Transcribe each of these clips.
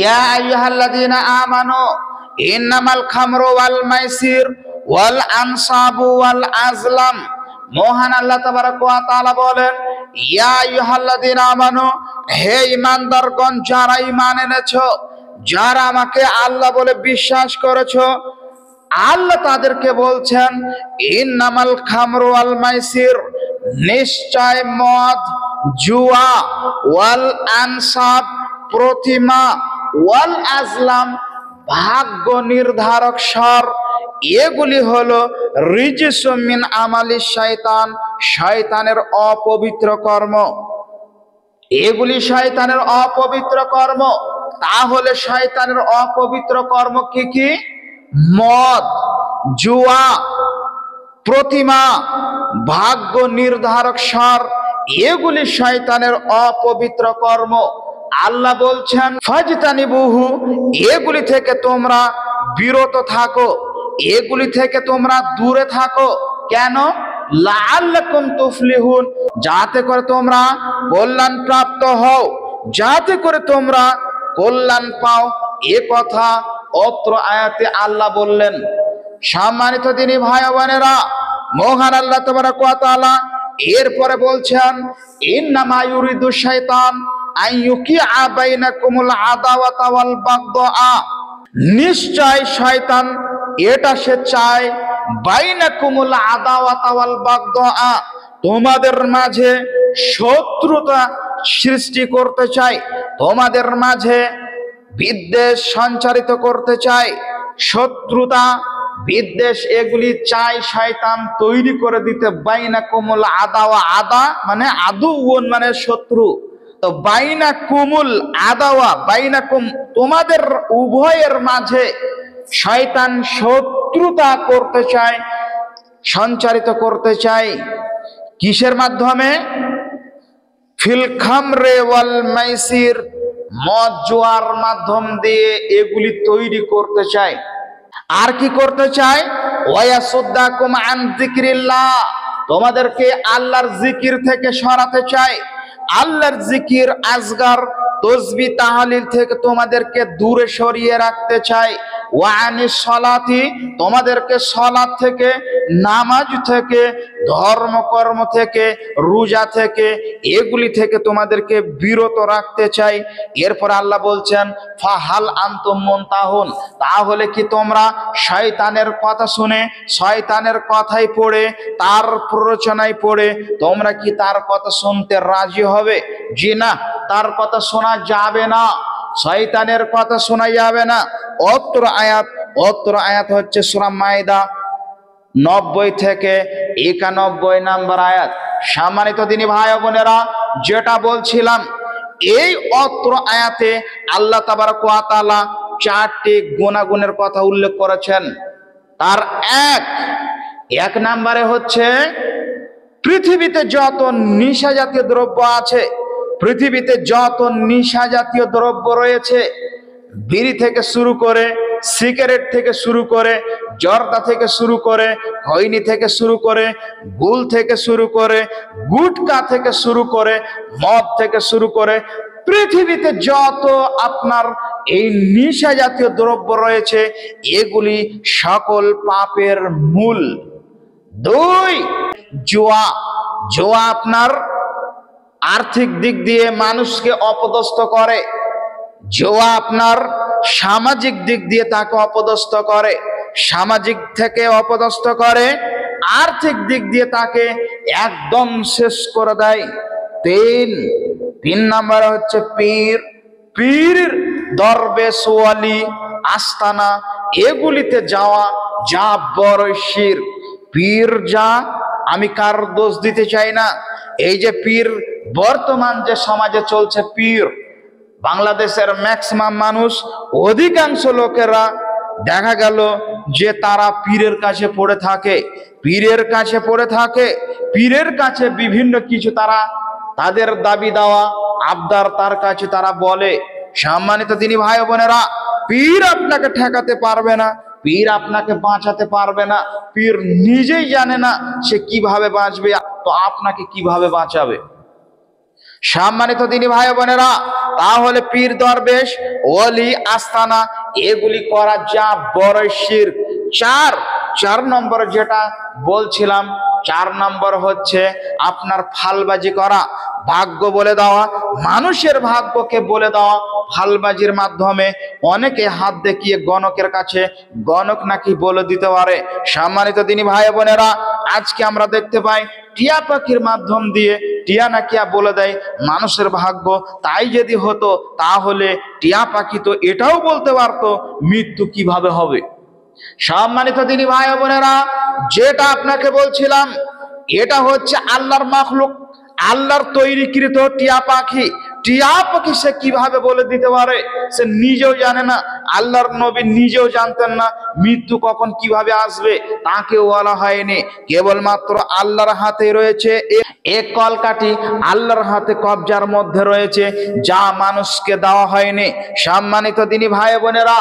ইয়া আইয়ুহাল্লাযীনা আমানু ইন্নামাল খামরু ওয়াল মাইসির ওয়াল আনসাবু ওয়াল আজলাম। মহান আল্লাহ তাবারক ওয়া তাআলা বলেন, ইয়া আইয়ুহাল্লাযীনা আমানু, হে ঈমানদারগণ, যারা ঈমান এনেছো, যারা আমাকে আল্লাহ বলে বিশ্বাস করেছো, আল্লাহ তাদেরকে বলছেন ইন্নামাল খামরু ওয়াল মাইসির, নিশ্চয় মদ, জুয়া, ওয়াল আনসাব, প্রতিমা, ওয়াল আজলাম, ভাগ্য নির্ধারক স্বর, এগুলি হলো রিজসুম মিন আমালিশ শয়তান, শয়তানের অপবিত্র কর্ম। এগুলি শয়তানের অপবিত্র কর্ম। তাহলে শয়তানের অপবিত্র কর্ম কি কি? মদ, জুয়া, প্রতিমা, ভাগ্য নির্ধারক স্বর, এগুলি শয়তানের অপবিত্র কর্ম। আল্লাহ বলছেন ফাজতানিবুহু, এগুলি থেকে তোমরা বিরত থাকো, এগুলি থেকে তোমরা দূরে থাকো। কেন? লাআল্লাকুম তুফলিহুন, যাতে করে তোমরা কল্যাণ প্রাপ্ত হও, যাতে করে তোমরা কল্যাণ পাও। এ কথা অত্র আয়াতে আল্লাহ বললেন। সম্মানিত দিনী ভাই বোনেরা, মহান আল্লাহ তাবারক ওয়া তাআলা এরপরে বলছেন ইন্নামা ইউরিদু শাইতান আইয়ুকিআ বাইনাকুমুল আদাওয়াতা ওয়াল বাগদা, নিশ্চয় শয়তান এটা সে চায়, বাইনাকুমুল আদাওয়াতা ওয়াল বাগদা, তোমাদের মাঝে শত্রুতা সৃষ্টি করতে চায়, তোমাদের মাঝে বিদ্বেষ সঞ্চারিত করতে চায়। শত্রুতা, বিদ্বেষ, এগুলি চাই শয়তান তৈরি করে দিতে। বাইনাকুমুল আদাওয়া, আদা মানে আদুউন মানে শত্রু, তো বাইনাকুমুল আদাওয়া, বাইনাকুম তোমাদের উভয়ের মাঝে শয়তান শত্রুতা করতে চায়, সঞ্চারিত করতে চায়। কিসের মাধ্যমে? ফিল খামরে ওয়াল মাইসির, মদ জুয়ার মাধ্যম দিয়ে এগুলি তৈরি করতে চায়। আর কি করতে চায়? ওয়ায়াসুদ্দাকুম আন যিকরিল্লাহ, তোমাদেরকে আল্লাহর জিকির থেকে সরাতে চায়। আল্লাহর জিকির, আজগার, তসবিহ, তাহলিল থেকে তোমাদেরকে দূরে সরিয়ে রাখতে চায়। ওয়া আনিস সালাতি, তোমাদেরকে সালাত থেকে, নামাজ থেকে, ধর্মকর্ম থেকে, রোজা থেকে, এগুলি থেকে তোমাদেরকে বিরত রাখতে চাই। এরপর আল্লাহ বলছেন ফাহাল আনতুম মুনতাহুন, তাহলে কি তোমরা শয়তানের কথা শুনে, শয়তানের কথাই পড়ে, তার প্ররোচনায় পড়ে তোমরা কি তার কথা শুনতে রাজি হবে? জি না, তার কথা শোনা যাবে না, শয়তানের কথা শোনা যাবে না। অত্র আয়াত হচ্ছে সূরা মাইদা 90 থেকে 91 নম্বর আয়াত। সম্মানিত দিনী ভাই বোনেরা, যেটা বলছিলাম, এই অত্র আয়াতে আল্লাহ তাবারক ওয়া তাআলা 4টি গুণাগুণের কথা উল্লেখ করেছেন। তার এক নম্বরে হচ্ছে পৃথিবীতে যত নেশা জাতীয় দ্রব্য আছে, পৃথিবীতে যত নেশা জাতীয় দ্রব্য রয়েছে, বিড়ি থেকে শুরু করে, সিগারেট থেকে শুরু করে, জর্দা থেকে শুরু করে, খৈনি থেকে শুরু করে, গুল থেকে শুরু করে, গুটকা থেকে শুরু করে, মদ থেকে শুরু করে, পৃথিবীতে যত আপনার এই নেশা জাতীয় দ্রব্য রয়েছে, এগুলি সকল পাপের মূল। 2, জুয়া। জুয়া আপনার আর্থিক দিক দিয়ে মানুষকে অপদস্থ করে, জুয়া আপনার সামাজিক দিক দিয়ে তাকে অপদস্থ করে, সামাজিক থেকে অপদস্থ করে, আর্থিক দিক দিয়ে তাকে একদম শেষ করে দেয়। 3 নম্বরে হচ্ছে পীর, দরবেশ, ওয়ালি, আস্তানা, এগুলিতে যাওয়া যা বড় শিরক। পীর যা, আমি কার দোষ দিতে চাই না, এই যে পীর বর্তমান যে সমাজে চলছে, পীর, বাংলাদেশের ম্যাক্সিমাম মানুষ, অধিকাংশ লোকেরা দেখা গেল যে তারা পীরের কাছে পড়ে থাকে, পীরের কাছে পড়ে থাকে, পীরের কাছে বিভিন্ন কিছু তারা তাদের দাবি দেওয়া আবদার তার কাছে তারা বলে। সম্মানিত দিনী ভাই বোনেরা, পীর আপনাকে ঠেকাতে পারবে না, পীর আপনাকে বাঁচাতে পারবে না। পীর নিজেই জানে না সে কিভাবে বাঁচবে, তো আপনাকে কিভাবে বাঁচাবে? সম্মানিত দিনী ভাই বোনেরা, তাহলে পীর দরবেশ ওলি আস্তানা এগুলি করা যা বড় শিরক। চার নম্বর যেটা বলছিলাম, 4 নম্বর হচ্ছে আপনার ফালবাজি করা, ভাগ্য বলে দেওয়া, মানুষের ভাগ্যকে বলে দেওয়া ফালবাজির মাধ্যমে। অনেকে হাত দেখিয়ে গণকের কাছে গণক নাকি বলে দিতে পারে। সম্মানিত দিনী ভাই বোনেরা, আজকে আমরা দেখতে পাই টিয়া পাখির মাধ্যম দিয়ে টিয়া নাকি বলে দেয় মানুষের ভাগ্য। তাই যদি হতো তাহলে টিয়া পাখি তো এটাও বলতে পারতো মৃত্যু কিভাবে হবে। সম্মানিত দিনী ভাই বোনেরা, যেটা আপনাকে বলছিলাম এটা হচ্ছে আল্লাহর মাখলুক, আল্লাহর তৈরিকৃত টিয়া পাখি। টিয়া পাখি সে কিভাবে বলে দিতে পারে? সে নিজেও জানে না, আল্লাহর নবী নিজেও জানতেন না মৃত্যু কখন কিভাবে আসবে, তাকে বলা হয়নি। কেবলমাত্র আল্লাহর হাতে রয়েছে, এক কলকাঠি আল্লাহর হাতে কবজার মধ্যে রয়েছে, যা মানুষকে দেওয়া হয়নি। সম্মানিত দিনী ভাই বোনেরা,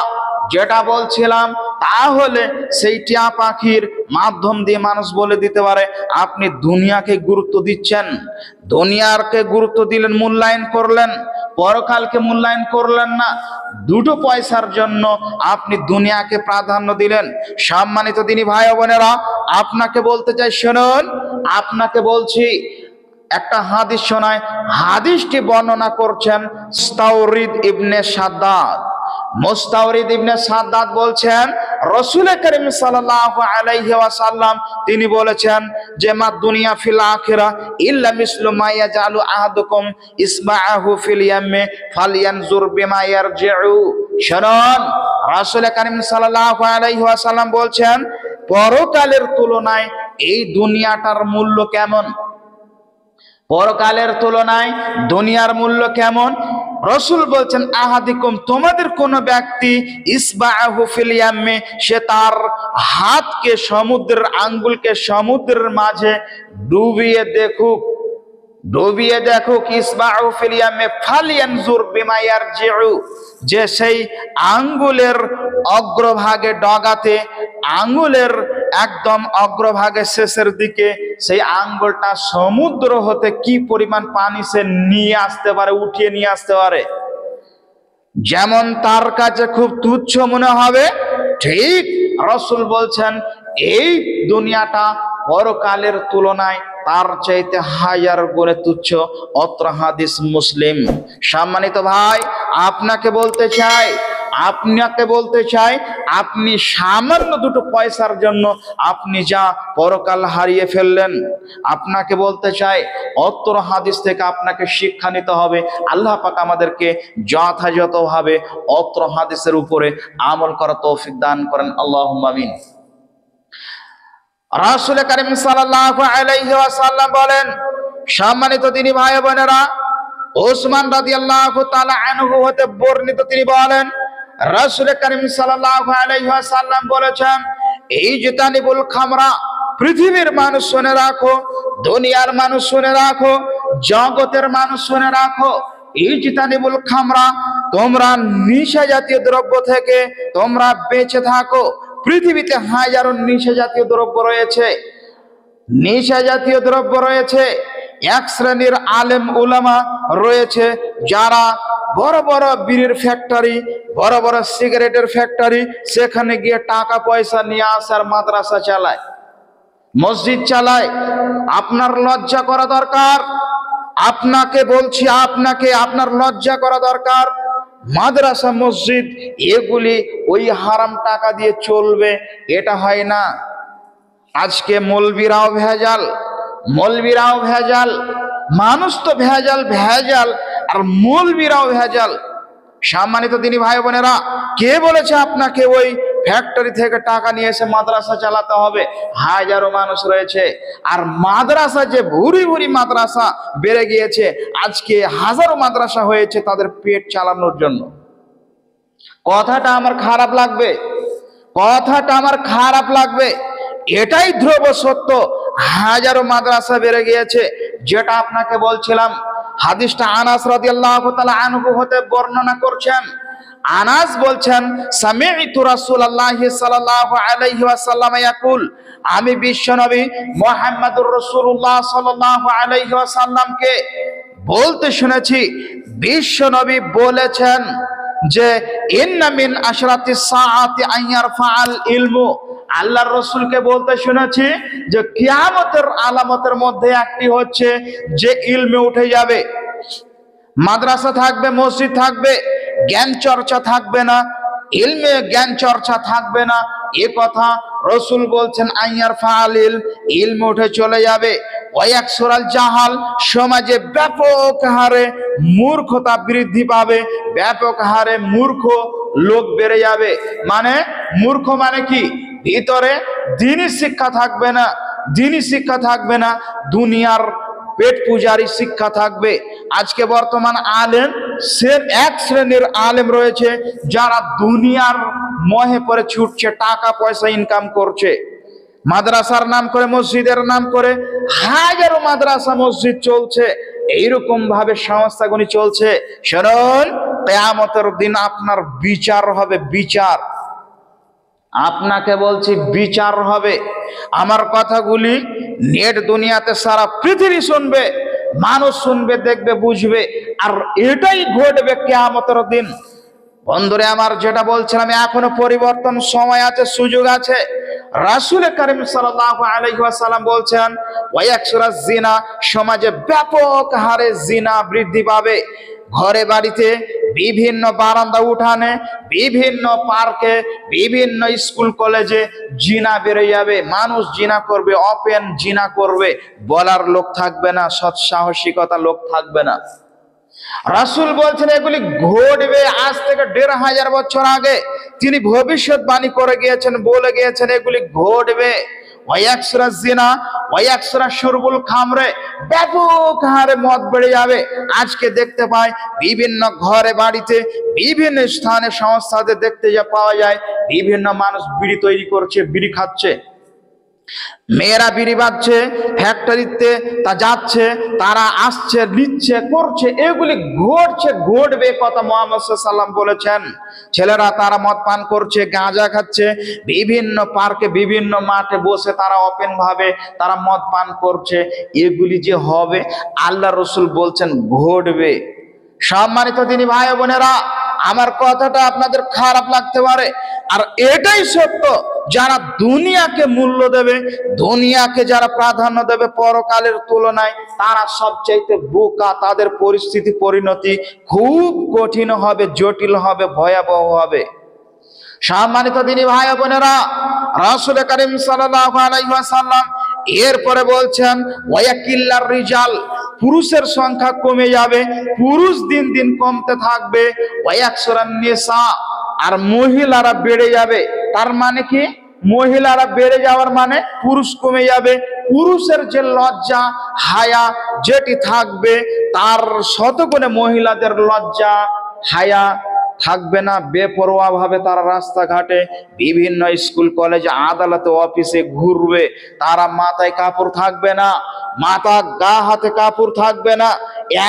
যেটা বলছিলাম তাহলে সেই টিয়া পাখির মাধ্যম দিয়ে মানুষ বলে দিতে পারে আপনি দুনিয়াকে গুরুত্ব দিচ্ছেন, দুনিয়াকে গুরুত্ব দিলেন, মূল্যায়ন করলেন, পরকালকে মূল্যায়ন করলেন না। দুটো পয়সার জন্য আপনি দুনিয়াকে প্রাধান্য দিলেন। সম্মানিত দিনী ভাই বোনেরা, আপনাকে বলতে চাই শুনুন, আপনাকে বলছি একটা হাদিস শোনায়। হাদিসটি বর্ণনা করছেন মুস্তাওরিদ ইবনে সাদ্দাদ। মুস্তাওরিদ ইবনে সাদ্দাদ বলছেন রাসূল করিম সাল্লাল্লাহু আলাইহি ওয়াসাল্লাম তিনি বলেছেন যে মা দুনিয়া ফিল আখিরা ইল্লা মিসলু মা ইয়াজালু আহাদুকুম ইসবাআহু ফিল ইয়ামে ফালয়ানজুর বিমা ইয়ারজিউ। শুনুন, রাসূল করিম সাল্লাল্লাহু আলাইহি ওয়াসাল্লাম বলছেন পরকালের তুলনায় এই দুনিয়াটার মূল্য কেমন, পরকালের তুলনায় দুনিয়ার মূল্য কেমন। রাসূল বলছেন আহাদিকুম, তোমাদের কোন ব্যক্তি ইসবাআহু ফিল ইয়ামে, সে তার হাতকে সমুদ্রের আঙ্গুলকে সমুদ্রের মাঝে ডুবিয়ে দেখুক, ডুবিয়ে দেখুক ইসবাআহু ফিল ইয়ামে ফালয়ানজুর বিমা ইয়ারজিউ, যে সেই আঙ্গুলের অগ্রভাগে ডগাতে, আঙ্গুলের একদম অগ্রভাগে শেষের দিকে সেই আঙ্গুলটা সমুদ্র হতে কি পরিমাণ পানি সে নিয়ে আসতে পারে, উঠিয়ে নিয়ে আসতে পারে। যেমন তার কাছে খুব তুচ্ছ মনে হবে, ঠিক রাসূল বলছেন এই দুনিয়াটা পরকালের তুলনায় তার চাইতে হাজার গুণে তুচ্ছ। অত্র হাদিস মুসলিম। সম্মানিত ভাই, আপনাকে বলতে চাই আপনি সামান্য দুটো পয়সার জন্য আপনি যা পরকাল হারিয়ে ফেললেন। আপনাকে বলতে চাই অত্র হাদিস থেকে আপনাকে শিক্ষা নিতে হবে। আল্লাহ পাক আমাদেরকে যথাযথভাবে অত্র হাদিসের উপরে আমল করার তৌফিক দান করেন, আল্লাহুম্মা আমিন। রাসূল করিম সাল্লাল্লাহু আলাইহি ওয়াসাল্লাম বলেন, সম্মানিত দিনী ভাই বোনেরা, ওসমান রাদিয়াল্লাহু তাআলা আনহু হতে বর্ণিত, তিনি বলেন রাসূল করিম সাল্লাল্লাহু আলাইহি ওয়াসাল্লাম বলেছেন এই জিতানিবুল খামরা, পৃথিবীর মানুষ শুনে রাখো, দুনিয়ার মানুষ শুনে রাখো, জগতের মানুষ শুনে রাখো, এই জিতানিবুল খামরা, তোমরা নেশা জাতীয় দ্রব্য থেকে তোমরা বেঁচে থাকো। পৃথিবীতে হাজারো নেশা জাতীয় দ্রব্য রয়েছে, নেশা জাতীয় দ্রব্য রয়েছে। এক শ্রেণীর আলেম উলামা রয়েছে যারা বড় বড় বিড়ির ফ্যাক্টরি, বড় বড় সিগারেটের ফ্যাক্টরি, সেখানে গিয়ে টাকা পয়সা নিয়ে আসার মাদ্রাসা চালায়, মসজিদ চালায়। আপনার লজ্জা করা দরকার, আপনাকে বলছি, আপনার লজ্জা করা দরকার। মাদ্রাসা মসজিদ এগুলি ওই হারাম টাকা দিয়ে চলবে, এটা হয় না। আজকে মৌলবীরাও ভেজাল, মানুষ তো ভেজাল আর মৌলবীরাও ভেজাল। সম্মানিত দিনী ভাই বোনেরা, কে বলেছে আপনাকে ওই ফ্যাক্টরি থেকে টাকা নিয়ে এসে মাদ্রাসা চালাতে হবে? হাজারো মানুষ রয়েছে, আর মাদ্রাসা যে ভুরি ভুরি মাদ্রাসা বেড়ে গিয়েছে, আজকে হাজারো মাদ্রাসা হয়েছে তাদের পেট চালানোর জন্য। কথাটা আমার খারাপ লাগবে, এটাই ধ্রুব সত্য। হাজারো মাদ্রাসা বেড়ে গিয়েছে। যেটা আপনাকে বলছিলাম, হাদিসটা আনাস রাদিয়াল্লাহু তাআলা আনহু হতে বর্ণনা করছেন। আনাস বলছেন সামি'তু রাসূলুল্লাহি সাল্লাল্লাহু আলাইহি ওয়াসাল্লাম ইয়াকুল, আমি বিশ্বনবী মুহাম্মদুর রাসূলুল্লাহ সাল্লাল্লাহু আলাইহি ওয়াসাল্লামকে বলতে শুনেছি বিশ্ব নবী বলেছেন যে ইন্না মিন আশরাতিস সাআতি আন ইয়ারফাআল ইলমু, আল্লাহর রাসূলকে বলতে শুনেছি যে কিয়ামতের আলামতের মধ্যে একটি হচ্ছে যে ইলমে উঠে যাবে। মাদ্রাসা থাকবে, মসজিদ থাকবে, জ্ঞান চর্চা থাকবে না, ইলমে জ্ঞান চর্চা থাকবে না, এ কথা রাসূল বলছেন। আইয়ার ফাআল ইলম উঠে চলে যাবে। ওয়ায়াকসুরাল জাহাল, সমাজে ব্যাপক হারে মূর্খতা বৃদ্ধি পাবে, ব্যাপক হারে মূর্খ লোক বেড়ে যাবে। মানে মূর্খ মানে কি? ভিতরে দ্বীনি শিক্ষা থাকবে না, দ্বীনি শিক্ষা থাকবে না, দুনিয়ার পেট পূজারি শিক্ষা থাকবে। আজকে বর্তমান আলেম এক শ্রেণীর আলেম রয়েছে যারা দুনিয়ার মোহে পড়ে ছুটছে, টাকা পয়সা ইনকাম করছে। মাদ্রাসার নাম করে, মসজিদের নাম করে হাজারো মাদ্রাসা মসজিদ চলছে, এইরকম ভাবে সংস্থাগুলি চলছে। শুনুন, কিয়ামতের দিন আপনার বিচার হবে, বিচার। আপনাকে বলছি বিচার হবে। আমার কথাগুলি নেট দুনিয়াতে সারা পৃথিবী শুনবে, মানুষ শুনবে, দেখবে, বুঝবে, আর এটাই ঘটবে কিয়ামতের দিন। বন্ধুরে আমার, যেটা বলছিলাম, এখনো পরিবর্তন সময় আছে, সুযোগ আছে। রাসূল কারীম সাল্লাল্লাহু আলাইহি ওয়াসাল্লাম বলছেন ওয়ায়াকসুরাজ জিনা, সমাজে ব্যাপক হারে জিনা বৃদ্ধি পাবে। ঘরে বাড়িতে, বিভিন্ন বারান্দা উঠানে, বিভিন্ন পার্কে, বিভিন্ন স্কুল কলেজে জিনা বেড়ে যাবে। মানুষ জিনা করবে, ওপেন জিনা করবে, বলার লোক থাকবে না, সৎ সাহসিকতা লোক থাকবে না। রাসূল বলছেন এগুলি ঘটবে। আজ থেকে ১৫০০ বছর আগে তিনি ভবিষ্যৎবাণী করে গিয়েছেন, বলে গিয়েছেন এগুলি ঘটবে। ওয়ায়াকসুরাজ জিনা ওয়ায়াকসুরা শুরবুল খামরে, ব্যাপক হারে মদ বেড়ে যাবে। আজকে দেখতে পাই বিভিন্ন ঘরে বাড়িতে, বিভিন্ন স্থানে, সংস্থাতে দেখতে যা পাওয়া যায়, বিভিন্ন মানুষ বিড়ি তৈরি করছে, বিড়ি খাচ্ছে। মেয়েরা বিড়ি বাজছে, ফ্যাক্টরিতে তা যাচ্ছে, তারা আসছে, নিচ্ছে, করছে, এগুলি ঘটছে, ঘটবে, কথা মুহাম্মদ সাল্লাল্লাহু আলাইহি ওয়াসাল্লাম বলেছেন। ছেলেরা তারা মদ পান করছে, গাঁজা খাচ্ছে, বিভিন্ন পার্কে, বিভিন্ন মাঠে বসে তারা ওপেন ভাবে তারা মদ পান করছে। এগুলি যে হবে, আল্লাহ রাসূল বলছেন ঘটবে। সম্মানিত দিনী ভাই বোনেরা, আমার কথাটা আপনাদের খারাপ লাগতে পারে, আর এটাই সত্য। যারা দুনিয়াকে মূল্য দেবে, দুনিয়াকে যারা প্রাধান্য দেবে পরকালের তুলনায়, তারা সবচাইতে বোকা। তাদের পরিস্থিতি, পরিণতি খুব কঠিন হবে, জটিল হবে, ভয়াবহ হবে। সম্মানিত দিনী ভাই বোনেরা, রাসূল কারীম সাল্লাল্লাহু আলাইহি ওয়াসাল্লাম এরপরে বলছেন ওয়ায়াকিল্লার রিজাল, পুরুষের সংখ্যা কমে যাবে, পুরুষ দিন দিন কমতে থাকবে। ওয়ায়াকসুরান নিসা, আর মহিলারা বেড়ে যাবে। তার মানে কি? মহিলারা বেড়ে যাওয়ার মানে পুরুষ কমে যাবে। পুরুষের যে লজ্জা, হায়া যেটি থাকবে, তার শতগুণে মহিলাদের লজ্জা, হায়া থাকবে না। বেপরোয়া ভাবে তারা রাস্তাঘাটে, বিভিন্ন স্কুল কলেজ, আদালতে, অফিসে ঘুরবে। তারা মাথায় কাপড় থাকবে না, মাথা গা হাতে কাপড় থাকবে না।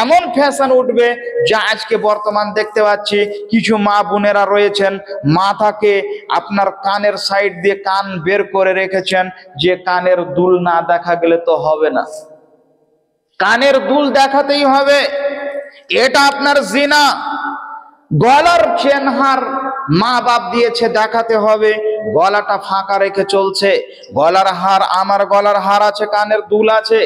এমন ফ্যাশন উঠবে যা আজকে বর্তমান দেখতে পাচ্ছি। কিছু মা বোনেরা রয়েছেন, মাথাকে আপনার কানের সাইড দিয়ে কান বের করে রেখেছেন, যে কানের দুল না দেখা গেলে তো হবে না, কানের দুল দেখাতেই হবে। এটা আপনার জিনা। গলার চেনহার মা বাপ দিয়েছে, দেখাতে হবে, গলাটা ফাঁকা রেখে চলছে। গলার হার, আমার গলার হার আছে, কানের দুল আছে,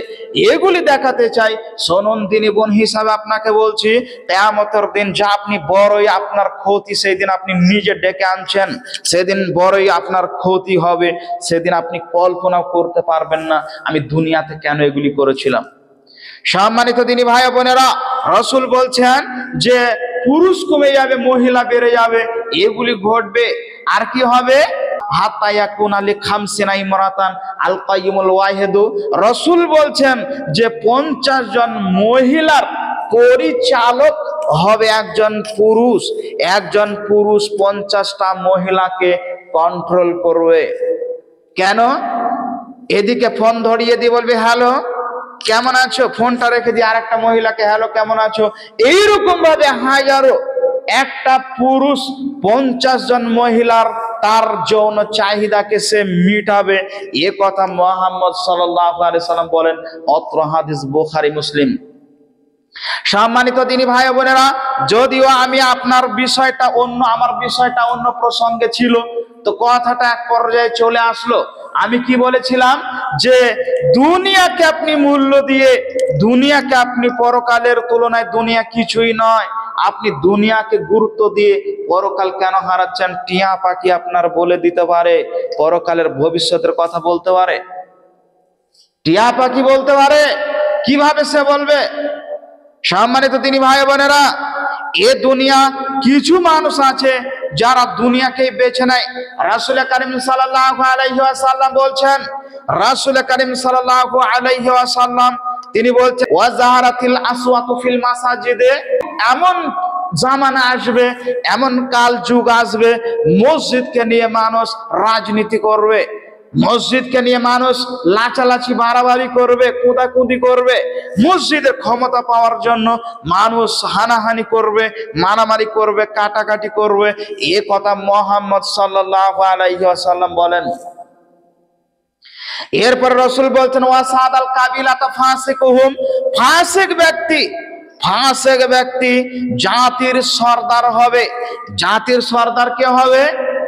এগুলি দেখাতে চাই। শুনুন দিনী বোন হিসাবে আপনাকে বলছি, কিয়ামতের দিন যা আপনি বড়ই আপনার ক্ষতি, সেই দিন আপনি নিজে ডেকে আনছেন, সেদিন বড়ই আপনার ক্ষতি হবে। সেদিন আপনি কল্পনাও করতে পারবেন না আমি দুনিয়াতে কেন এগুলি করেছিলাম। সম্মানিত দিনী ভাই বোনেরা, রাসূল বলছেন যে পুরুষ কমে যাবে, মহিলা বেড়ে যাবে, এগুলি ঘটবে। আর কি হবে? হাত্তা ইয়াকুনা লিখামসিনা ইমরাতান আল কাইয়ুমুল ওয়াহিদু, রাসূল বলছেন যে 50 জন মহিলার পরিচালক হবে একজন পুরুষ। একজন পুরুষ 50টা মহিলাকে কন্ট্রোল করবে। কেন? এদিকে ফোন ধরিয়ে দিয়ে বলবে হ্যালো কেমন আছো, ফোনটা রেখে দিয়ে আরেকটা মহিলাকে হ্যালো কেমন আছো। এইরকম ভাবে হাজারো, একটা পুরুষ 50 জন মহিলার তার যৌন চাহিদাকে সে মিটাবে। এ কথা মুহাম্মদ সাল্লাল্লাহু আলাইহি সাল্লাম বলেন। অত্র হাদিস বুখারী, মুসলিম। সম্মানিত দিনী ভাই বোনেরা, যদিও আমি আপনার বিষয়টা অন্য, আমার বিষয়টা অন্য প্রসঙ্গে ছিল, তো কথাটা এক পর্যায়ে চলে আসলো। আমি কি বলেছিলাম যে দুনিয়াকে আপনি মূল্য দিয়ে, দুনিয়াকে আপনি পরকালের তুলনায় দুনিয়া কিছুই নয়, আপনি দুনিয়াকে গুরুত্ব দিয়ে পরকাল কেন হারাচ্ছেন? টিয়া পাখি আপনার বলে দিতে পারে, পরকালের ভবিষ্যতের কথা বলতে পারে। টিয়া পাখি বলতে পারে, কিভাবে সে বলবে? সম্মানিত দিনী ভাই বোনেরা, এ দুনিয়া কিছু মানুষ আছে যারা দুনিয়াকেই বেছে নেয়। রাসূল করিম সাল্লাল্লাহু আলাইহি ওয়াসাল্লাম বলছেন, রাসূল করিম সাল্লাল্লাহু আলাইহি ওয়াসাল্লাম তিনি বলছেন, ওয়াজাহারাতিল আসওয়াতু ফিল মাসাজিদে, এমন জামানা আসবে, এমন কাল যুগ আসবে, মসজিদকে নিয়ে মানুষ রাজনীতি করবে, মসজিদকে নিয়ে মানুষ লাচালাচি বাড়াবাড়ি করবে, কুদাকুদি করবে, মসজিদের ক্ষমতা পাওয়ার জন্য মানুষ হানাহানি করবে, মারামারি করবে, কাটাকাটি করবে। এ কথা মুহাম্মদ সাল্লাল্লাহু আলাইহি ওয়াসাল্লাম বলেন। এরপর রাসূল বলছেন, ওয়াসাদাল কাবিলাতা ফাসিকুহুম, ফাসিক ব্যক্তি, ফাসিক ব্যক্তি জাতির সরদার হবে। জাতির সরদার কে হবে?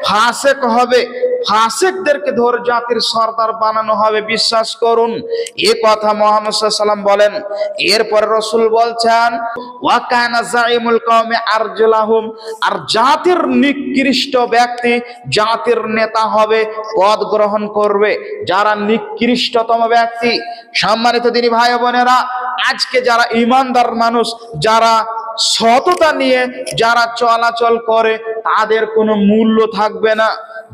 ফাসিক হবে। ফাসিকদেরকে ধরে জাতির সরদার বানানো হবে, বিশ্বাস করুন। এ কথা মুহাম্মদ সাল্লাল্লাহু আলাইহি ওয়াসাল্লাম বলেন। এরপর রাসূল বলছেন, ওয়া কানা যাইমুল কওমি আরজুলাহুম, আর জাতির নিকৃষ্ট ব্যক্তি, জাতির নেতা হবে, পদ গ্রহণ করবে যারা নিকৃষ্টতম ব্যক্তি। সম্মানিত দিনী ভাই বোনেরা, আজকে যারা ইমানদার মানুষ, যারা সততা নিয়ে যারা চলাচল করে, তাদের কোনো মূল্য থাকবে না।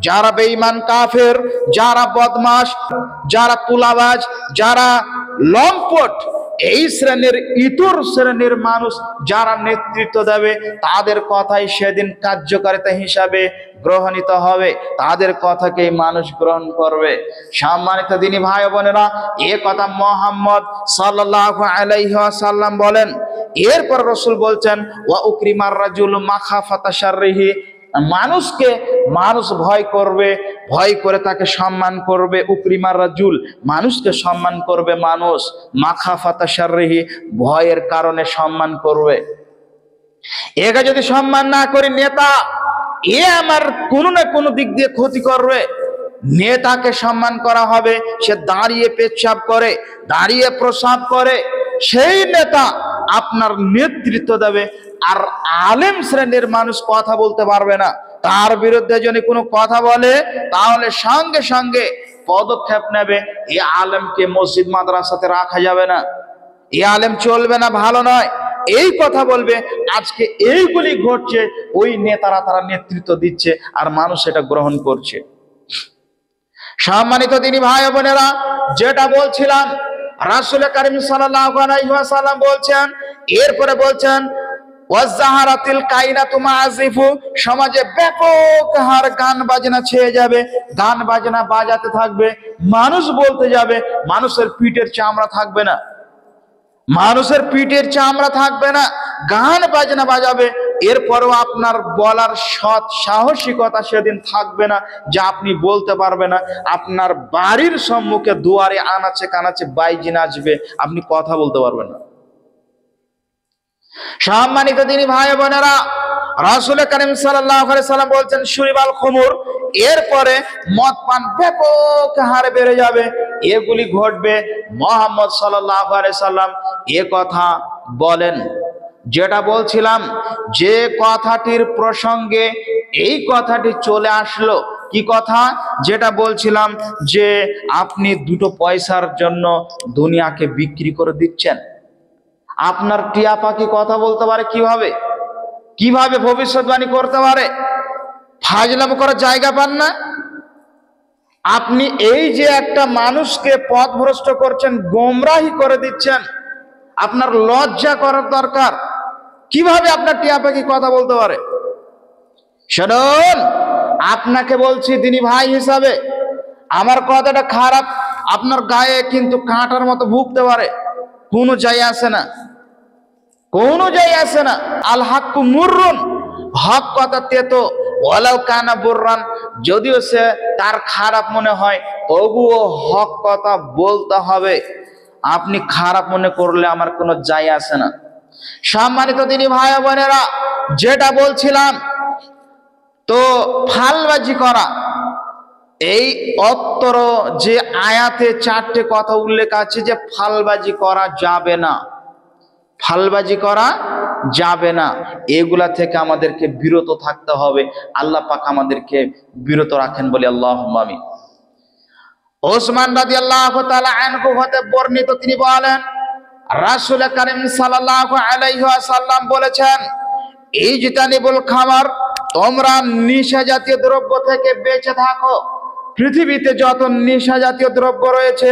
যারা বেঈমান কাফের, যারা বদমাশ, যারা তুলাবাজ, যারা লম্পট, এই শ্রেণীর ইতর শ্রেণীর মানুষ যারা নেতৃত্ব দেবে, তাদের কথাই সেদিন কার্যকারিতা হিসাবে গ্রহণিত হবে, তাদের কথাকেই মানুষ গ্রহণ করবে। সম্মানিত দিনী ভাই বোনেরা, এ কথা মুহাম্মদ সাল্লাল্লাহু আলাইহি ওয়াসাল্লাম বলেন। এরপর রাসূল বলছেন, ওয়া উকরিমার রাজুলু মাখাফাতা শাররিহি, মানুষকে মানুষ ভয় করবে, ভয় করে তাকে সম্মান করবে। উকরিমার রাজুল, মানুষকে সম্মান করবে মানুষ, মাখাফাতা শাররিহি, ভয়ের কারণে সম্মান করবে। একে যদি সম্মান না করি, নেতা এ আমার কোনো না কোনো দিক দিয়ে ক্ষতি করবে। নেতাকে সম্মান করা হবে, সে দাঁড়িয়ে পেচ্ছাব করে, দাঁড়িয়ে প্রসাব করে, সেই নেতা আপনার নেতৃত্ব দেবে। আর আলেম শ্রেণীর মানুষ কথা বলতে পারবে না। তার বিরুদ্ধে যদি কোনো কথা বলে, তাহলে সঙ্গে সঙ্গে পদক্ষেপ নেবে। এই আলেমকে মসজিদ মাদ্রাসাতে রাখা যাবে না, এই আলেম চলবে না, ভালো নয়, এই কথা বলবে। আজকে এইগুলি ঘটছে, ওই নেতারা তারা নেতৃত্ব দিচ্ছে আর মানুষ এটা গ্রহণ করছে। সম্মানিত দিনী ভাই বোনেরা, যেটা বলছিলাম, রাসূল করিম সাল্লাল্লাহু আলাইহি ওয়াসাল্লাম বলছেন, এরপরে বলছেন, ওয়াজাহারাতিল কাইনাতু মাযিফু, সমাজে ব্যাপক হার গান বাজনা ছেয়ে যাবে, গান বাজনা বাজাতে থাকবে, মানুষ বলতে যাবে, মানুষের পিঠের চামড়া থাকবে না, মানুষের পিঠের চামড়া থাকবে না, গান বাজনা বাজাবে। এরপরও আপনার বলার সৎ সাহসিকতা সেদিন থাকবে না, যা আপনি বলতে পারবে না। আপনার বাড়ির সম্মুখে দুয়ারে আনাচে কানাচে বাইজি নাচবে, আপনি কথা বলতে পারবেন না। সম্মানিত দিনী ভাই বোনেরা, রাসূল করিম সাল্লাল্লাহু আলাইহি সাল্লাম বলছেন, শুরিবাল খুমুর, এরপরে মদ পান ব্যাপক হারে বেড়ে যাবে। এগুলি ঘটবে। মুহাম্মদ সাল্লাল্লাহু আলাইহি সাল্লাম এ কথা বলেন। যেটা বলছিলাম, যে কথাটির প্রসঙ্গে এই কথাটি চলে আসলো, কি কথা? যেটা বলছিলাম যে আপনি দুটো পয়সার জন্য দুনিয়াকে বিক্রি করে দিচ্ছেন। আপনার টিয়া পাখি কথা বলতে পারে কিভাবে? কিভাবে ভবিষ্যৎবাণী করতে পারে? ফাজলাম করার জায়গা পান না আপনি। এই যে একটা মানুষকে পথভ্রষ্ট করছেন, গোমরাহি করে দিচ্ছেন, আপনার লজ্জা করার দরকার। কিভাবে আপনার টিয়া পাখি কথা বলতে পারে? শুনুন, আপনাকে বলছি দিনী ভাই হিসাবে, আমার কথাটা খারাপ, আপনার গায়ে কিন্তু কাঁটার মতো ভুগতে পারে, কোনো যায় আসে না, কোনো যায় আসে না। আল হাক্কু মুররুন, হক কথা তেতো, ওয়ালাউ কানা বুররান, যদিও সে তার খারাপ মনে হয়, তবুও হক কথা বলতে হবে। আপনি খারাপ মনে করলে আমার কোনো যায় আসে না। সম্মানিত দিনী ভাই বোনেরা, যেটা বলছিলাম, তো ফালবাজি করা, এই অত্তর যে আয়াতে 4টে কথা উল্লেখ আছে যে ফালবাজি করা যাবে না, ফালবাজি করা যাবে না, এগুলা থেকে আমাদেরকে বিরত থাকতে হবে। আল্লাহ পাক আমাদেরকে বিরত রাখেন বলে আল্লাহুম্মা আমিন। ওসমান রাদিয়াল্লাহু তাআলা আনহু হতে বর্ণিত, তিনি বলেন রাসূল কারীম সাল্লাল্লাহু আলাইহি ওয়াসাল্লাম বলেছেন, ইজতানিবুল খামার, তোমরা নেশা জাতীয় দ্রব্য থেকে বেঁচে থাকো। পৃথিবীতে যত নেশা জাতীয় দ্রব্য রয়েছে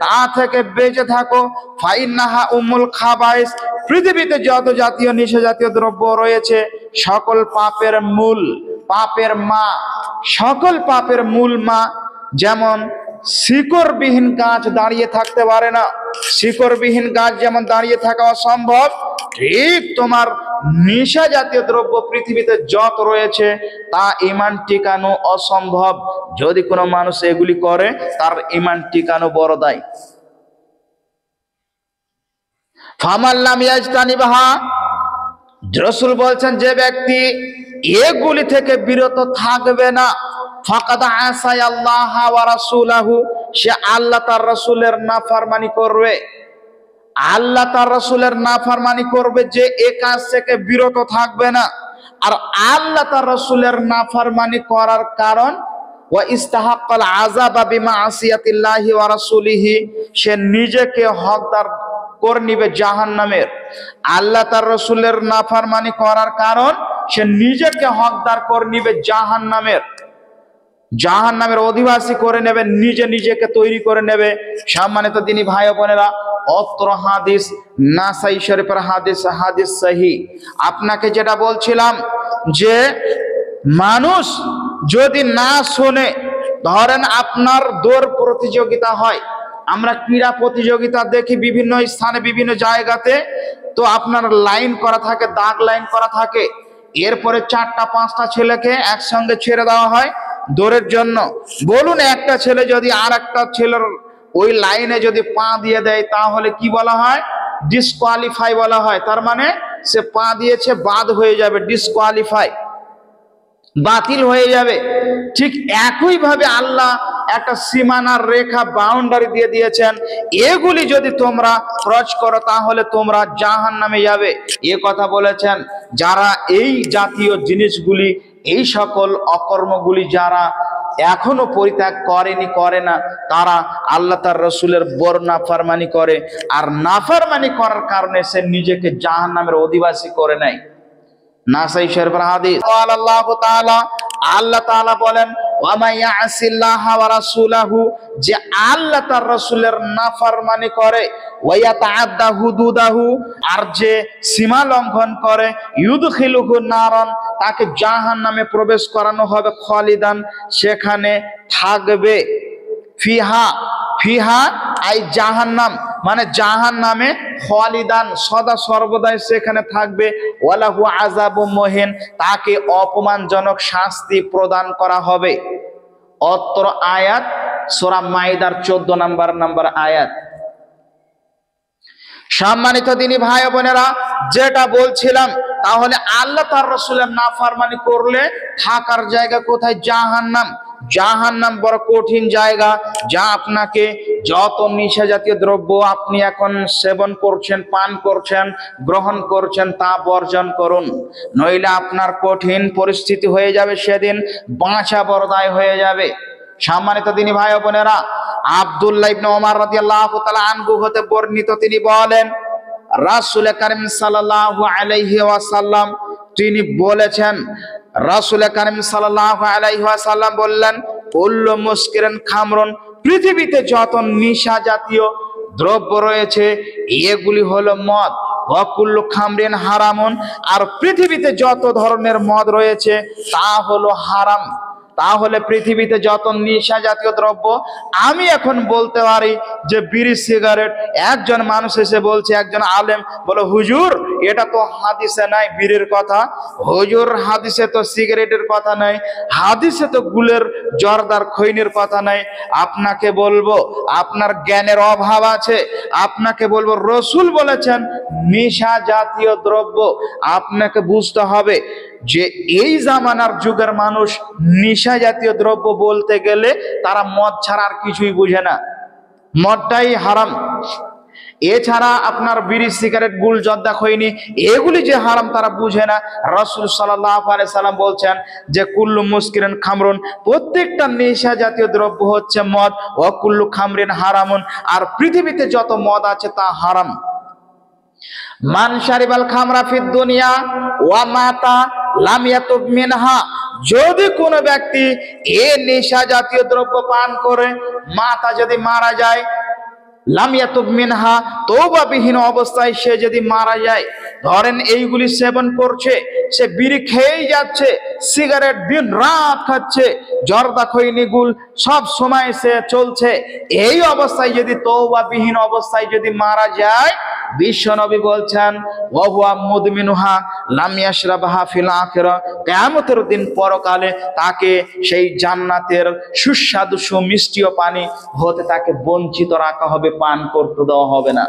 তা থেকে বেঁচে থাকো। ফাইন্নাহা উম্মুল খাবাইস, পৃথিবীতে যত জাতীয় নেশা জাতীয় দ্রব্য রয়েছে সকল পাপের মূল, পাপের মা, সকল পাপের মূল মা। যেমন শিকড়বিহীন গাছ দাঁড়িয়ে থাকতে পারে না, শিকড়বিহীন গাছ যেমন দাঁড়িয়ে থাকা অসম্ভব, ঠিক তোমার নেশা জাতীয় দ্রব্য পৃথিবীতে যত রয়েছে তা ঈমান টিকানো অসম্ভব। যদি কোনো মানুষ এগুলি করে তার ঈমান টিকানো বড় দায়। ফামাল্লাম ইয়াজতানিবহা, রাসূল বলছেন যে ব্যক্তি এগুলি থেকে বিরত থাকবে না, ফাকাদ আসায় আল্লাহ ওয়া রাসূলাহু, সে আল্লাহ তার রাসূলের নাফরমানি করবে। আল্লাহ তার রাসূলের নাফরমানি করবে, যে এই কাজ থেকে বিরত থাকবে না। আর আল্লাহ তার রাসূলের নাফরমানি করার কারণ ওয়া ইস্তাহাক্কাল আযাবা বিমাআসিয়াতিল্লাহি ওয়া রাসূলিহি, সে নিজেকে হকদার করে নিবে জাহান্নামের। আল্লাহ তার রাসূলের নাফরমানি করার কারণ সে নিজেকে হকদার করে নিবে জাহান্নামের, জাহান্নামের অধিবাসী করে নেবে, নিজে নিজেকে তৈরি করে নেবে। সম্মানিত দিনী ভাই বোনেরা, অত্র হাদিস নাসাই শরীফের হাদিস, হাদিস সহিহ। আপনাকে যেটা বলছিলাম যে মানুষ যদি না শোনে, ধরেন আপনার দৌড় প্রতিযোগিতা হয়, আমরা ক্রীড়া প্রতিযোগিতা দেখি বিভিন্ন স্থানে বিভিন্ন জায়গাতে, তো আপনার লাইন করা থাকে, দাগ লাইন করা থাকে, এরপরে 4টা-5টা ছেলেকে একসঙ্গে ছেড়ে দেওয়া হয় দৌড়ের জন্য। বলুন একটা ছেলে যদি আর একটা ছেলের ওই লাইনে যদি পা দিয়ে দেয় তাহলে কি বলা হয়? ডিসকোয়ালিফাই বলা হয়। তার মানে সে পা দিয়েছে, বাদ হয়ে যাবে, ডিসকোয়ালিফাই, বাতিল হয়ে যাবে। ঠিক একই ভাবে আল্লাহ একটা সীমানার রেখা, বাউন্ডারি দিয়ে দিয়েছেন, এগুলি যদি তোমরা ক্রস করো তাহলে তোমরা জাহান্নামে যাবে। এ কথা বলেছেন যারা এই জাতীয় জিনিসগুলি, এই সকল অকর্মগুলি যারা এখনো পরিত্যাগ করেনি, করে না, তারা আল্লাহ তার রাসূলের বড় নাফরমানি করে। আর নাফরমানি করার কারণে সে নিজেকে জাহান্নামের অধিবাসী করে নেয়। নাসাই শরীফের হাদিস, আল্লাহ তাআলা, আল্লাহ তাআলা বলেন ওয়া মা ইয়াসিল্লাহা ওয়া রাসূলাহু, যে আল্লাহ তার রাসূলের নাফরমানি করে, ওয়া ইয়াতাআদ্দা হুদুদাহু, আর যে সীমা লঙ্ঘন করে, ইউদখিলুহু নারান, তাকে জাহান্নামে প্রবেশ করানো হবে, খালিদান, সেখানে থাকবে, ফিহা, ফিহা আই জাহান্নাম, মানে জাহান্নামে, খালিদান, সদা সর্বদাই সেখানে থাকবে, ওয়ালাহু আযাবুম মুহিন, তাকে অপমানজনক শাস্তি প্রদান করা হবে। অত্র আয়াত সূরা মাইদার 14 নম্বর আয়াত। সম্মানিত দিনী ভাই বোনেরা, যেটা বলছিলাম, তাহলে আল্লাহ তার রাসূলের নাফরমানি করলে থাকার জায়গা কোথায়? জাহান্নাম। জাহান্নাম বড় কঠিন জায়গা, যা আপনাকে যত নেশা জাতীয় দ্রব্য আপনি এখন সেবন করছেন, পান করছেন, গ্রহণ করছেন, তা বর্জন করুন, নইলে আপনার কঠিন পরিস্থিতি হয়ে যাবে, সেদিন বাঁচা বড় দায় হয়ে যাবে। সম্মানিত দিনী ভাই বোনেরা, আব্দুল্লাহ ইবনে ওমর রাদিয়াল্লাহু তাআলা আনহু হতে বর্ণিত, তিনি বলেন রাসূল কারীম সাল্লাল্লাহু আলাইহি ওয়াসাল্লাম তিনি বলেছেন, রাসূল কারীম সাল্লাল্লাহু আলাইহি ওয়াসাল্লাম বললেন, কুল্লু মুসকিরিন খামরুন, পৃথিবীতে যত নেশা জাতীয় দ্রব্য রয়েছে এগুলি হলো মদ, ওয়া কুল্লু খামরিন হারামুন, আর পৃথিবীতে যত ধরনের মদ রয়েছে তা হলো হারাম। তাহলে পৃথিবীতে যত নেশা জাতীয় দ্রব্য, আমি এখন বলতে পারি যে বিড়ি, সিগারেট, একজন মানুষ এসে বলছে, একজন আলেম বলে, হুজুর এটা তো হাদিসে নাই বীরের কথা, হুজুর হাদিসে তো সিগারেটের কথা নাই, হাদিসে তো গুলের জর্দার খৈনির কথা নাই। আপনাকে বলবো আপনার জ্ঞানের অভাব আছে। আপনাকে বলবো রসুল বলেছেন নেশা জাতীয় দ্রব্য। আপনাকে বুঝতে হবে যে এই জামানার যুগের মানুষ নেশা জাতীয় দ্রব্য বলতে গেলে তারা মদ ছাড়া আর কিছুই বুঝে না, মদটাই হারাম। এছাড়া আপনার বিড়ি সিগারেট গুল জর্দা খৈনি এগুলি যে হারাম তারা বুঝে না। রাসূল সাল্লাল্লাহু আলাইহি সাল্লাম বলছেন যে কুল্লু মুসকিরিন খামরুন, প্রত্যেকটা নেশা জাতীয় দ্রব্য হচ্ছে মদ, ও কুল্লু খামরিন হারামুন, আর পৃথিবীতে যত মদ আছে তা হারাম। মান শারিবাল খামরা ফিদ দুনিয়া ওয়া মাতা লাম ইয়াতুব মিনহা, যদি কোনো ব্যক্তি এই নেশা জাতীয় দ্রব্য পান করে মাতা যদি মারা যায়, লাম ইয়াতুব মিনহা, তওবাবিহীন অবস্থায় সে যদি মারা যায়, ধরেন এইগুলি সেবন করছে, সে বিড়ি খেয়েই যাচ্ছে, সিগারেট দিন রাত খাচ্ছে, জর্দা খৈনি গুল সব সময় সে চলছে, এই অবস্থায় যদি তওবাবিহীন অবস্থায় যদি মারা যায়, বিশ্বনবী বলছেন ওয়া হুয়া মুদমিনুহা লাম ইয়াশরাবহা ফিল আখিরা, কিয়ামতের দিন পরকালে তাকে সেই জান্নাতের সুস্বাদু সুমিষ্টিও পানি হতে তাকে বঞ্চিত রাখা হবে, পান করতে দেওয়া হবে না।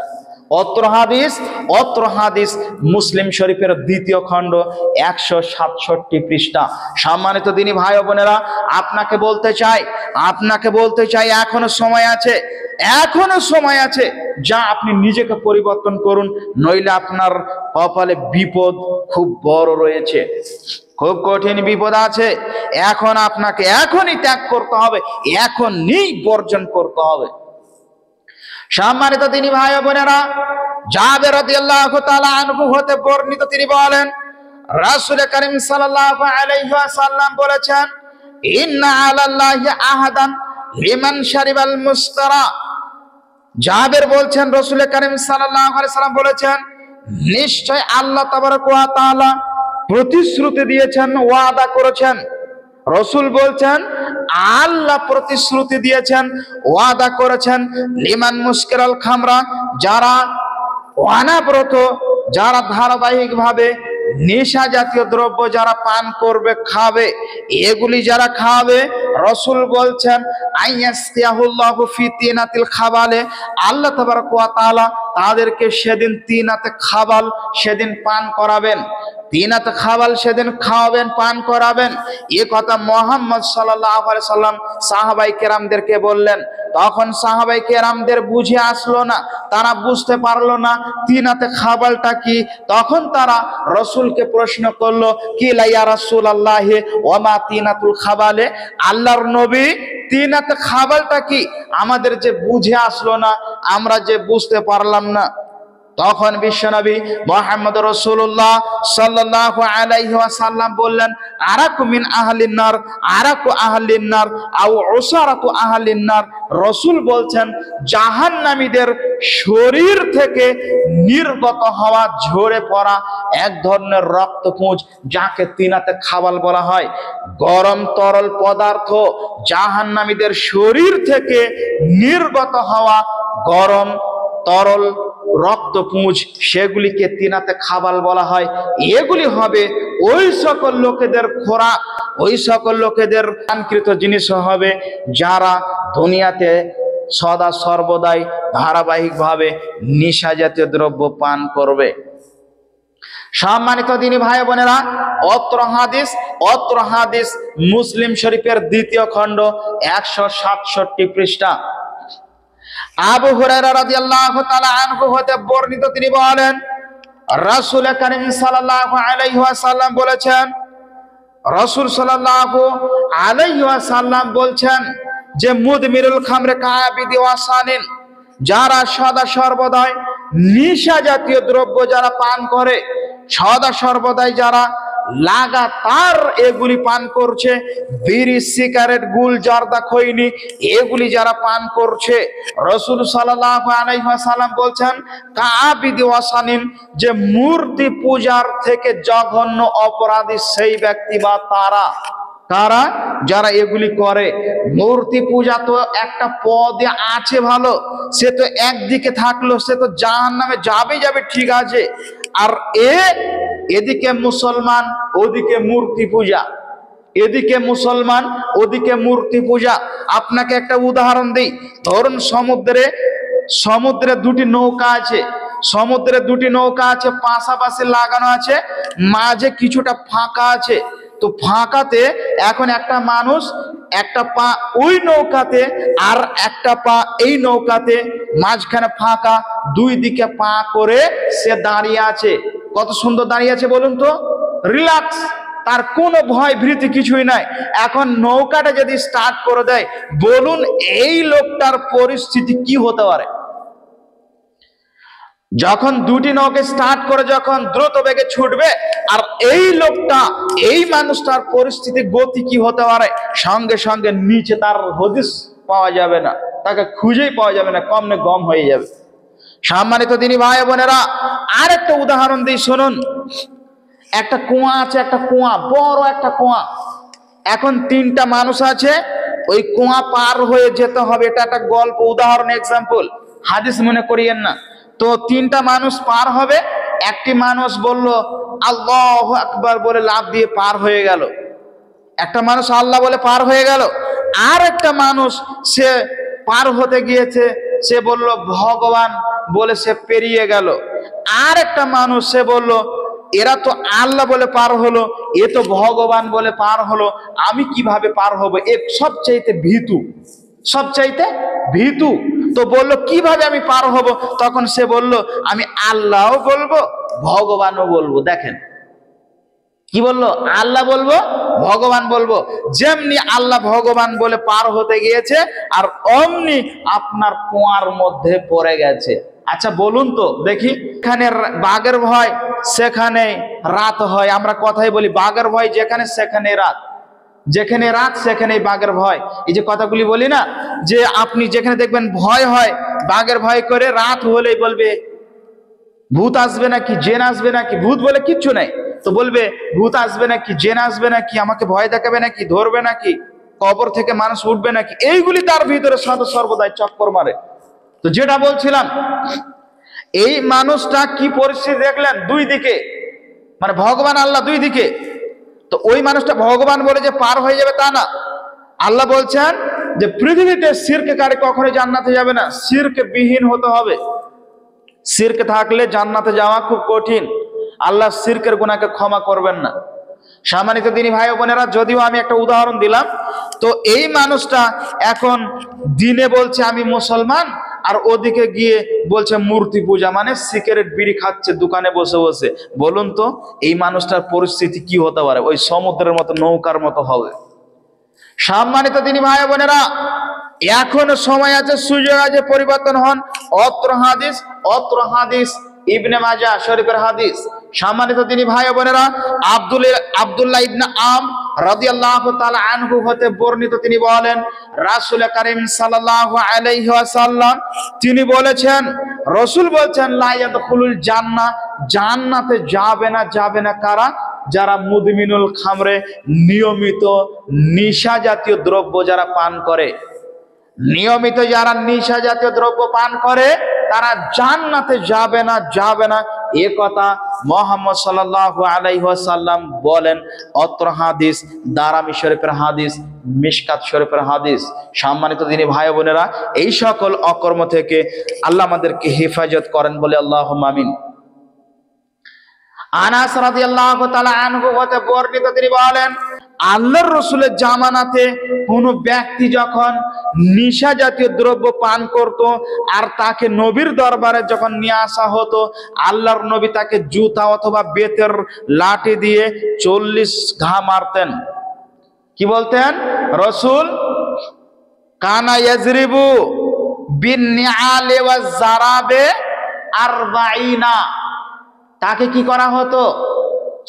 অত্র হাদিস মুসলিম শরীফের 2য় খণ্ড 167 পৃষ্ঠা। সম্মানিত দিনী ভাই ও বোনেরা, আপনাকে বলতে চাই এখনো সময় আছে, যা আপনি নিজেকে পরিবর্তন করুন, নইলে আপনার কপালে বিপদ খুব বড় রয়েছে, খুব কঠিন বিপদ আছে। এখন আপনাকে এখনই ত্যাগ করতে হবে, এখনই বর্জন করতে হবে। সম্মানিত দিনী ভাই ও বোনেরা, জাবের রাদিয়াল্লাহু তাআলা আনহু হতে বর্ণিত, তিনি বলেন রাসূল করিম সাল্লাল্লাহু আলাইহি ওয়াসাল্লাম বলেছেন ইন্না আলাল্লাহি আহাদান লিমান শারিবাল মুস্তারা। জাবের বলছেন রাসূল করিম সাল্লাল্লাহু আলাইহি ওয়াসাল্লাম বলেছেন নিশ্চয় আল্লাহ তাবারক ওয়া তাআলা প্রতিশ্রুতি দিয়েছেন, ওয়াদা করেছেন। রসুল বলছেন আল্লাহ প্রতিশ্রুতি দিয়েছেন, ওয়াদা করেছেন লিমান মুস্কিরাল খামরা, যারা অনাব্রত, যারা ধারাবাহিক ভাবে নেশা জাতীয় দ্রব্য যারা পান করবে, খাবে, এগুলি যারা খাবে, রসুল বলছেন আইয়াসতিয়াহুল্লাহু ফি তিনাতিল খাবালে, আল্লাহ তাবারক ওয়া তাআলা তাদেরকে সেদিন তিনাতে খাবাল সেদিন পান করাবেন, তিনাতে খাবাল সেদিন খাওয়াবেন, পান করাবেন। এ কথা মুহাম্মদ সাল্লাল্লাহু আলাইহি সাল্লাম সাহাবায়ে কেরামদেরকে বললেন। তখন সাহাবায়ে কেরামদের বুঝে আসলো না, তারা বুঝতে পারলো না তিনাতে খাবালটা কি। তখন তারা রসুলকে প্রশ্ন করলো কি লা ইয়া রাসূলুল্লাহ ওয়া মা তিনাতুল খাবালে, আল্লাহর নবী তিনাতে খাবালটা কি? আমাদের যে বুঝে আসলো না, আমরা যে বুঝতে পারলাম না। তখন বিশ্বনবী মুহাম্মদ রাসূলুল্লাহ সাল্লাল্লাহু আলাইহি ওয়াসাল্লাম বললেন আরাকু মিন আহলিন নার, আরাকু আহলিন নার আও উসারাতু আহলিন নার। রসুল বলছেন জাহান্নামীদের শরীর থেকে নির্গত হওয়া, ঝরে পড়া এক ধরনের রক্তপুঞ্জ, যাকে তিনাতে খাবাল বলা হয়। গরম তরল পদার্থ জাহান্নামীদের শরীর থেকে নির্গত হওয়া গরম তরল রক্তপুঞ্জ, সেগুলিকে তিনাতে খাবাল বলা হয়। এগুলি হবে ওই সকল লোকেদের খোরাক, ওই সকল লোকেদের পানকৃত জিনিস হবে যারা দুনিয়াতে সদা সর্বদাই ধারাবাহিকভাবে নেশা জাতীয় দ্রব্য পান করবে। সম্মানিত দিনী ভাই বোনেরা, অত্র হাদিস মুসলিম শরীফের 2য় খণ্ড 167 পৃষ্ঠা। আবু হুরায়রা রাদিয়াল্লাহু তাআলা আনহু হতে বর্ণিত, তিনি বলেন রাসূল করিম সাল্লাল্লাহু আলাইহি ওয়াসাল্লাম বলেছেন, রাসূল সাল্লাল্লাহু আলাইহি ওয়াসাল্লাম বলছেন যে মুদমিরুল খামরে কাবিদি ওয়াসানিন, যারা সদা সর্বদাই নেশা জাতীয় দ্রব্য যারা পান করে, সদা সর্বদাই যারা লাগাতার এগুলি পান করছে, বিড়ি সিগারেট গুল জর্দা খৈনি এগুলি যারা পান করছে, রাসূল সাল্লাল্লাহু আলাইহি ওয়াসাল্লাম বলছেন কাবিদি ওয়াসানিন, যে মূর্তি পূজার থেকে জঘন্য অপরাধী সেই ব্যক্তি বা তারা যারা এগুলি করে। মূর্তি পূজা তো একটা পদে আছে ভালো, সে তো একদিকে থাকলো, সে তো জাহান্নামে যাবে ঠিক আছে। আর এদিকে মুসলমান, ওদিকে মূর্তি পূজা, এদিকে মুসলমান, ওদিকে মূর্তি পূজা। আপনাকে একটা উদাহরণ দিই। ধরুন সমুদ্রে দুটি নৌকা আছে, সমুদ্রে দুটি নৌকা আছে, পাশাপাশি লাগানো আছে, মাঝে কিছুটা ফাঁকা আছে। তো ফাঁকাতে এখন একটা মানুষ একটা পা ওই নৌকাতে আর একটা পা এই নৌকাতে, মাঝখানে ফাঁকা, দুই দিকে পা করে সে দাঁড়িয়ে আছে। কত সুন্দর দাঁড়িয়ে আছে বলুন তো, রিল্যাক্স, তার কোনো ভয় ভীতি কিছুই নাই। এখন নৌকাটা যদি স্টার্ট করে দেয়, বলুন এই লোকটার পরিস্থিতি কি হতে পারে? যখন দুটি নৌকা স্টার্ট করে যখন দ্রুত বেগে ছুটবে, আর এই লোকটা, এই মানুষটার পরিস্থিতি গতি কি হতে পারে? সঙ্গে সঙ্গে নিচে তার হদিস পাওয়া যাবে না, তাকে খুঁজেই পাওয়া যাবে না, কমনে গম হয়ে যাবে। সম্মানিত দিনী ভাই বোনেরা, আর একটা উদাহরণ দিই শুনুন। একটা কুয়া আছে, একটা কুয়া, বড় একটা কুয়া। এখন তিনটা মানুষ আছে, ওই কুয়া পার হয়ে যেতে হবে। এটা একটা গল্প, উদাহরণ, এক্সাম্পল, হাদিস মনে করিয়েন না। তো তিনটা মানুষ পার হবে। একটি মানুষ বলল আল্লাহু আকবার বলে লাফ দিয়ে পার হয়ে গেল। একটা মানুষ আল্লাহ বলে পার হয়ে গেল। আর একটা মানুষ সে পার হতে গিয়েছে, সে বলল ভগবান বলে সে পেরিয়ে গেল। আর একটা মানুষ সে বলল এরা তো আল্লাহ বলে পার হলো, এ তো ভগবান বলে পার হলো, আমি কিভাবে পার হব? এ সবচাইতে ভীতু, সবচাইতে ভীতু। তো বলল কিভাবে আমি পার হব? তখন সে বলল আমি আল্লাহও বলবো, ভগবানও বলবো। দেখেন কি বললো, আল্লাহ বলবো, ভগবান বলবো। যেমনি আল্লাহ ভগবান বলে পার হতে গিয়েছে, আর অমনি আপনার কুয়ার মধ্যে পড়ে গেছে। আচ্ছা বলুন তো দেখি, এখানে বাঘের ভয়, সেখানে রাত হয়। আমরা কথাই বলি বাঘের ভয় যেখানে সেখানে রাত, যেখানে রাত সেখানেই বাঘের ভয়। এই যে কথাগুলি বলি না, যে আপনি যেখানে দেখবেন ভয় হয়, বাঘের ভয় করে, রাত হলেই বলবে ভূত আসবে নাকি, জেন আসবে নাকি। ভূত বলে কিচ্ছু নাই, তো বলবে ভূত আসবে নাকি, জেন আসবে নাকি, আমাকে ভয় দেখাবে নাকি, ধরবে নাকি, কবর থেকে মানুষ উঠবে নাকি, এইগুলি তার ভিতরে সর্বদাই চক্কর মারে। তো যেটা বলছিলাম, এই মানুষটা কি পরিস্থিতি দেখলেন, দুই দিকে মানে ভগবান আল্লাহ দুই দিকে। তো ওই মানুষটা ভগবান বলে যে পার হয়ে যাবে তা না। আল্লাহ বলছেন যে পৃথিবীতে শিরককারী কখনোই জান্নাতে যাবে না, শিরক বিহীন হতে হবে। শিরক থাকলে জান্নাতে যাওয়া খুব কঠিন। আল্লাহ শিরকের গুনাহকে ক্ষমা করবেন না। সম্মানিত দিনী ভাই বোনেরা, যদিও আমি একটা উদাহরণ দিলাম, তো এই মানুষটা এখন দিনে বলছে আমি মুসলমান, আর ওদিকে গিয়ে বলছে মূর্তি পূজা, মানে সিগারেট বিড়ি খাচ্ছে দোকানে বসে বসে। বলুন তো এই মানুষটার পরিস্থিতি কি হতে পারে? ওই সমুদ্রের মতো, নৌকার মতো হবে। সম্মানিত দিনী ভাই বোনেরা, এখনো সময় আছে, সুযোগ আছে, পরিবর্তন হন। অত্র হাদিস ইবনে মাজাহ শরীফের হাদিস। সম্মানিত দিনী ভাই বোনেরা, আব্দুল্লাহ ইবনে আমর রাদিয়াল্লাহু তাআলা আনহু হতে বর্ণিত, তিনি বলেন রাসূল কারীম সাল্লাল্লাহু আলাইহি ওয়াসাল্লাম তিনি বলেছেন, রাসূল বলছেন লা ইয়াদখুলুল জান্নাহ, জান্নাতে যাবে না কারা? যারা মুদমিনুল খামরে, নিয়মিত নেশা জাতীয় দ্রব্য যারা পান করে। নিয়মিত যারা নেশা জাতীয় দ্রব্য পান করে তারা জান্নাতে যাবে না, এ কথা মুহাম্মদ সাল্লাল্লাহু আলাইহি ওয়াসাল্লাম বলেন। অত্র হাদিস দারামি শরীফের হাদিস, মিশকাত শরীফের হাদিস। সম্মানিত দিনী ভাই বোনেরা, এই সকল অকর্ম থেকে আল্লাহ আমাদেরকে হেফাজত করেন বলে আল্লাহুম্মা আমিন। আনাস রাদিয়াল্লাহু তাআলা আনহু হতে বর্ণিত, তিনি বলেন আল্লাহর রাসূলের জামানাতে কোন ব্যক্তি যখন নেশা জাতীয় দ্রব্য পান করত, আর তাকে নবীর দরবারে যখন নিয়ে আসা হতো, আল্লাহর নবী তাকে জুতা অথবা বেতের লাঠি দিয়ে 40 ঘা মারতেন। কি বলতেন রাসূল? কানা ইয়াজরিবু বিন নিআলি ওয়াজ জারাবে 40। তাকে কি করা হতো?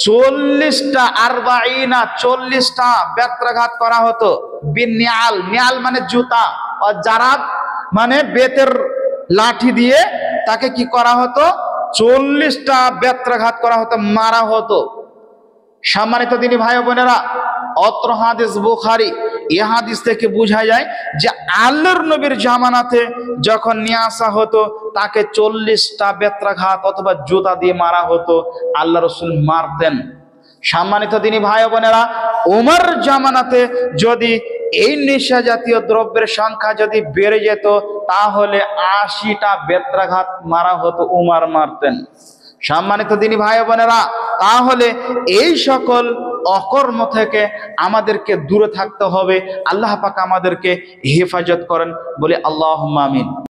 40টা বেত্রাঘাত করা হতো। বিনিয়াল, নিয়াল মানে জুতা, আর জারাব মানে বেতের লাঠি দিয়ে তাকে কি করা হতো? 40টা বেত্রাঘাত করা হতো, মারা হতো। সম্মানিত দিনী ভাই বোনেরা, অত্র হাদিস বুখারী এই হাদিস থেকে বোঝা যায় যে আল্লাহর নবীর জামানাতে যখন নিয়ে আসা হতো তাকে 40টা বেত্রাঘাত অথবা জুতা দিয়ে মারা হতো, আল্লাহ রাসূল মারতেন। সম্মানিত দিনী ভাই বোনেরা, ওমর জামানাতে যদি এই নেশা জাতীয় দ্রব্যের সংখ্যা যদি বেড়ে যেত তাহলে 80টা বেত্রাঘাত মারা হতো, উমর মারতেন। সম্মানিত দিনী ভাই বোনেরা, তাহলে এই সকল অকর্ম থেকে আমাদেরকে দূরে থাকতে হবে। আল্লাহ পাক আমাদেরকে হেফাজত করেন, বলে আল্লাহুম্মা আমিন।